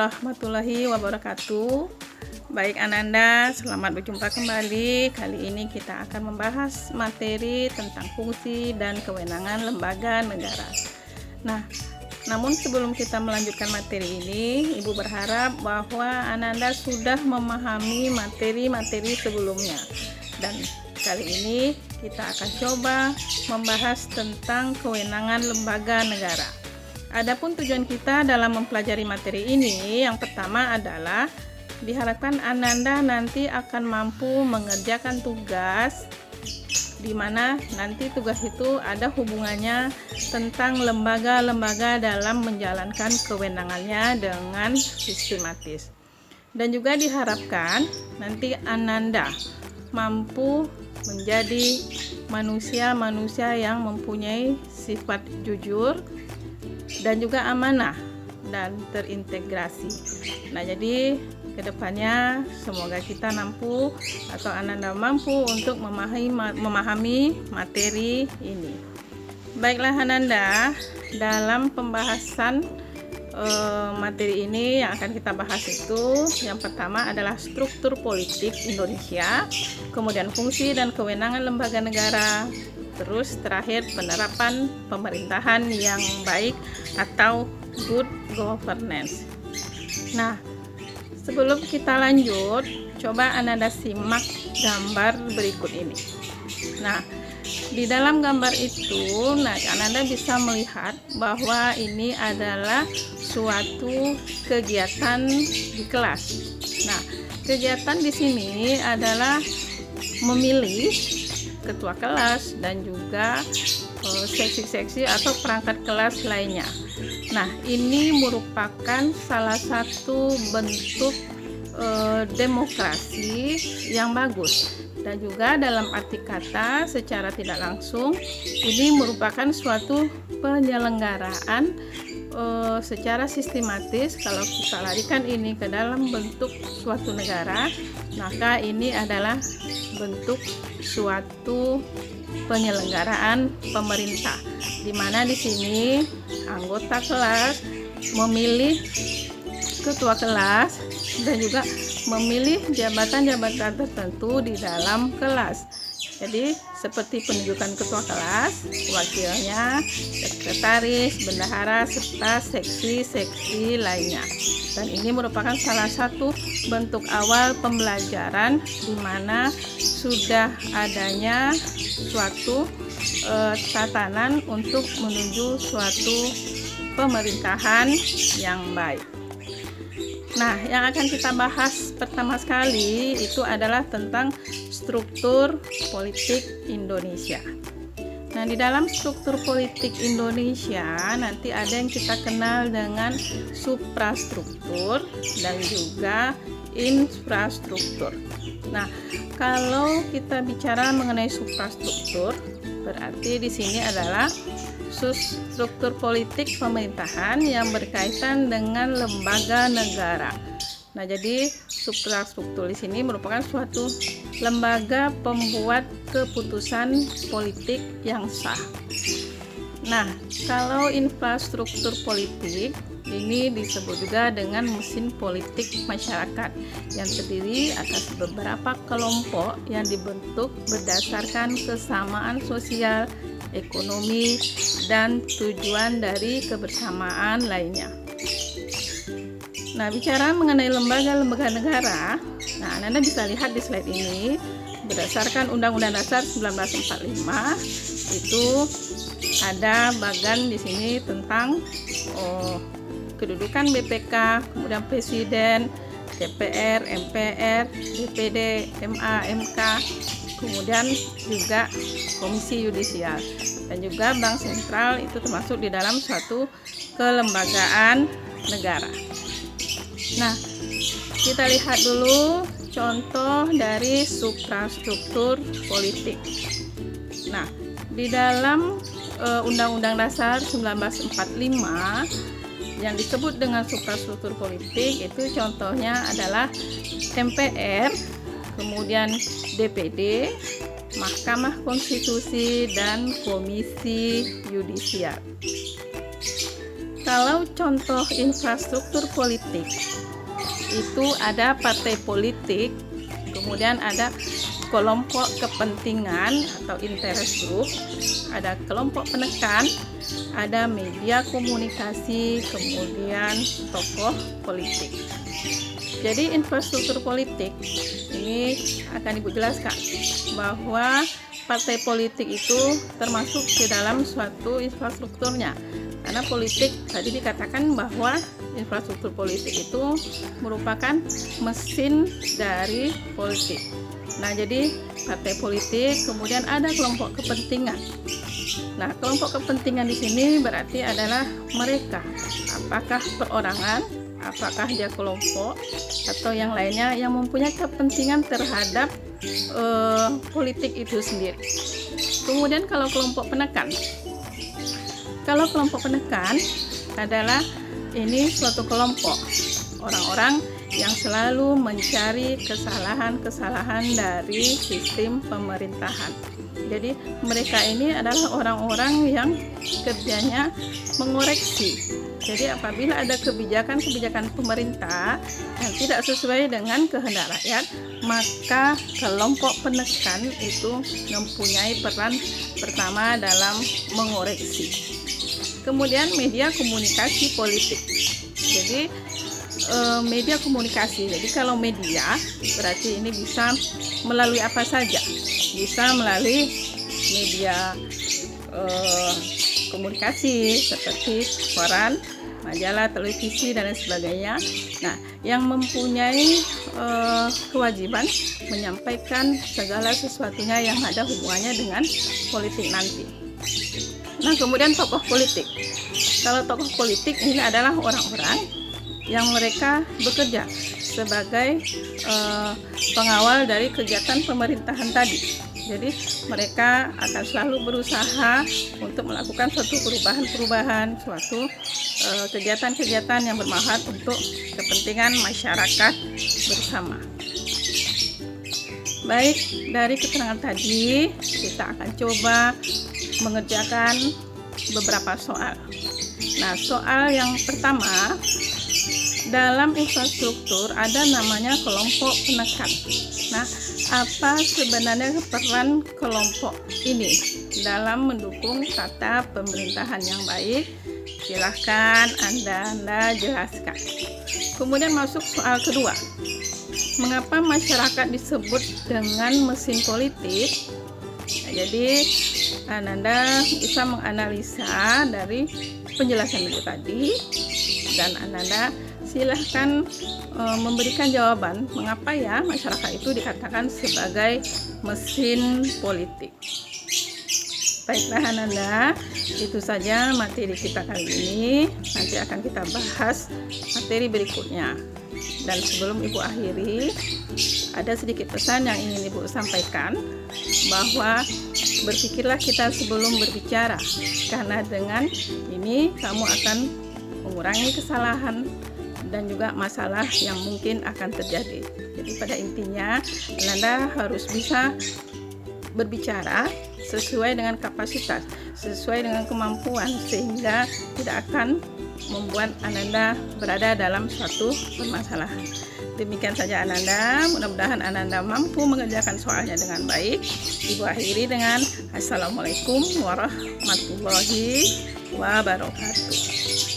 warahmatullahi wabarakatuh. Baik Ananda, selamat berjumpa kembali. Kali ini kita akan membahas materi tentang fungsi dan kewenangan lembaga negara. Nah, namun sebelum kita melanjutkan materi ini, Ibu berharap bahwa Ananda sudah memahami materi-materi sebelumnya. Dan kali ini kita akan coba membahas tentang kewenangan lembaga negara. Adapun tujuan kita dalam mempelajari materi ini, yang pertama adalah diharapkan Ananda nanti akan mampu mengerjakan tugas, di mana nanti tugas itu ada hubungannya tentang lembaga-lembaga dalam menjalankan kewenangannya dengan sistematis. Dan juga diharapkan nanti Ananda mampu menjadi manusia-manusia yang mempunyai sifat jujur dan juga amanah dan terintegrasi. Nah, jadi kedepannya semoga kita mampu atau Ananda mampu untuk memahami materi ini. Baiklah Ananda, dalam pembahasan materi ini yang akan kita bahas itu yang pertama adalah struktur politik Indonesia, kemudian fungsi dan kewenangan lembaga negara, terus terakhir penerapan pemerintahan yang baik atau good governance. Nah, sebelum kita lanjut, coba Ananda simak gambar berikut ini. Nah, di dalam gambar itu, Ananda bisa melihat bahwa ini adalah suatu kegiatan di kelas. Nah, kegiatan di sini adalah memilih ketua kelas dan juga seksi-seksi atau perangkat kelas lainnya. Nah, ini merupakan salah satu bentuk demokrasi yang bagus. Dan juga dalam arti kata secara tidak langsung ini merupakan suatu penyelenggaraan secara sistematis. Kalau kita larikan ini ke dalam bentuk suatu negara, maka ini adalah bentuk suatu penyelenggaraan pemerintah, di mana di sini anggota kelas memilih ketua kelas dan juga memilih jabatan-jabatan tertentu di dalam kelas. Jadi seperti penunjukan ketua kelas, wakilnya, sekretaris, bendahara, serta seksi-seksi lainnya. Dan ini merupakan salah satu bentuk awal pembelajaran di mana sudah adanya suatu tatanan untuk menuju suatu pemerintahan yang baik. Nah, yang akan kita bahas pertama sekali itu adalah tentang struktur politik Indonesia. Nah, di dalam struktur politik Indonesia nanti ada yang kita kenal dengan suprastruktur dan juga infrastruktur. Nah, kalau kita bicara mengenai suprastruktur, berarti di sini adalah struktur politik pemerintahan yang berkaitan dengan lembaga negara. Nah, jadi suprastruktur di sini merupakan suatu lembaga pembuat keputusan politik yang sah. Nah, kalau infrastruktur politik ini disebut juga dengan mesin politik masyarakat yang terdiri atas beberapa kelompok yang dibentuk berdasarkan kesamaan sosial, ekonomi, dan tujuan dari kebersamaan lainnya. Nah, bicara mengenai lembaga-lembaga negara, nah Anda bisa lihat di slide ini berdasarkan Undang-Undang Dasar 1945 itu ada bagan di sini tentang kedudukan BPK, kemudian Presiden, DPR, MPR, DPD, MA, MK, kemudian juga Komisi Yudisial, dan juga Bank Sentral itu termasuk di dalam suatu kelembagaan negara. Nah, kita lihat dulu contoh dari suprastruktur politik. Nah, di dalam Undang-Undang Dasar 1945 yang disebut dengan suprastruktur politik itu contohnya adalah MPR, kemudian DPD, Mahkamah Konstitusi, dan Komisi Yudisial. Kalau contoh infrastruktur politik itu ada partai politik, kemudian ada kelompok kepentingan atau interest group, ada kelompok penekan, ada media komunikasi, kemudian tokoh politik. Jadi infrastruktur politik ini akan Ibu jelaskan bahwa partai politik itu termasuk ke dalam suatu infrastrukturnya. Karena politik tadi dikatakan bahwa infrastruktur politik itu merupakan mesin dari politik. Nah, jadi partai politik, kemudian ada kelompok kepentingan. Nah, kelompok kepentingan di sini berarti adalah mereka, apakah perorangan, apakah dia kelompok atau yang lainnya yang mempunyai kepentingan terhadap politik itu sendiri. Kemudian kalau kelompok penekan, adalah ini suatu kelompok orang-orang yang selalu mencari kesalahan-kesalahan dari sistem pemerintahan. Jadi mereka ini adalah orang-orang yang kerjanya mengoreksi. Jadi apabila ada kebijakan-kebijakan pemerintah yang tidak sesuai dengan kehendak rakyat, maka kelompok penekan itu mempunyai peran pertama dalam mengoreksi. Kemudian media komunikasi politik. Jadi media komunikasi. Jadi kalau media berarti ini bisa melalui apa saja. Bisa melalui media komunikasi seperti koran, majalah, televisi dan lain sebagainya. Nah, yang mempunyai kewajiban menyampaikan segala sesuatunya yang ada hubungannya dengan politik nanti. Nah, kemudian tokoh politik. Kalau tokoh politik ini adalah orang-orang yang mereka bekerja sebagai pengawal dari kegiatan pemerintahan tadi. Jadi mereka akan selalu berusaha untuk melakukan suatu perubahan-perubahan, suatu kegiatan-kegiatan yang bermanfaat untuk kepentingan masyarakat bersama. Baik, dari keterangan tadi kita akan coba mengerjakan beberapa soal. Nah, soal yang pertama, dalam infrastruktur ada namanya kelompok penekan. Nah, apa sebenarnya peran kelompok ini dalam mendukung tata pemerintahan yang baik? Silahkan Anda jelaskan. Kemudian masuk soal kedua. Mengapa masyarakat disebut dengan mesin politik? Nah, jadi Ananda bisa menganalisa dari penjelasan Ibu tadi, dan Ananda silahkan memberikan jawaban mengapa ya masyarakat itu dikatakan sebagai mesin politik. Baiklah Ananda, itu saja materi kita kali ini. Nanti akan kita bahas materi berikutnya. Dan sebelum Ibu akhiri, ada sedikit pesan yang ingin Ibu sampaikan, bahwa berpikirlah kita sebelum berbicara, karena dengan ini kamu akan mengurangi kesalahan dan juga masalah yang mungkin akan terjadi. Jadi pada intinya Anda harus bisa berbicara sesuai dengan kapasitas, sesuai dengan kemampuan, sehingga tidak akan membuat Ananda berada dalam suatu permasalahan. Demikian saja Ananda, mudah-mudahan Ananda mampu mengerjakan soalnya dengan baik. Ibu akhiri dengan Assalamualaikum warahmatullahi wabarakatuh.